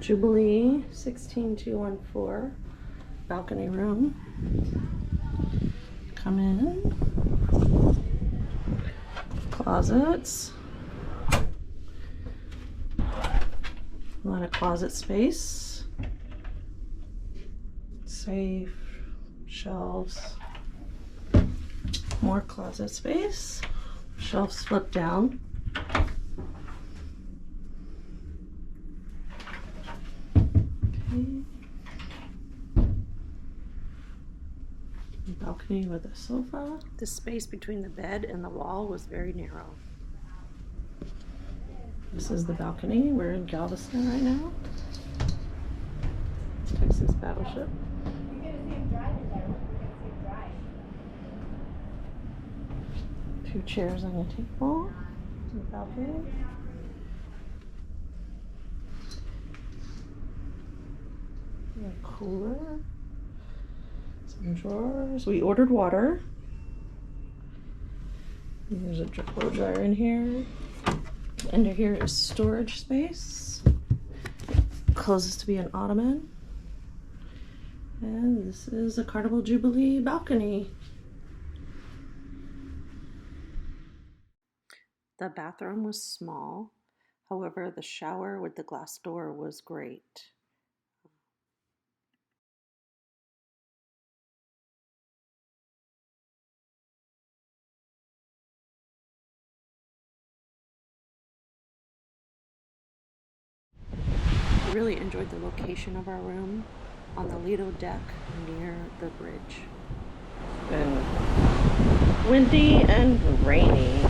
Jubilee 16214 balcony room. Come in. Closets. A lot of closet space. Safe. Shelves. More closet space. Shelves flip down. Balcony with a sofa. The space between the bed and the wall was very narrow. This is the balcony. We're in Galveston right now. Texas battleship. Two chairs on the table. The balcony. A cooler. Some drawers. We ordered water. And there's a blow dryer in here. Under here is storage space. Closes to be an ottoman. And this is a Carnival Jubilee balcony. The bathroom was small. However, the shower with the glass door was great. I really enjoyed the location of our room on the Lido deck near the bridge. It's been windy and rainy.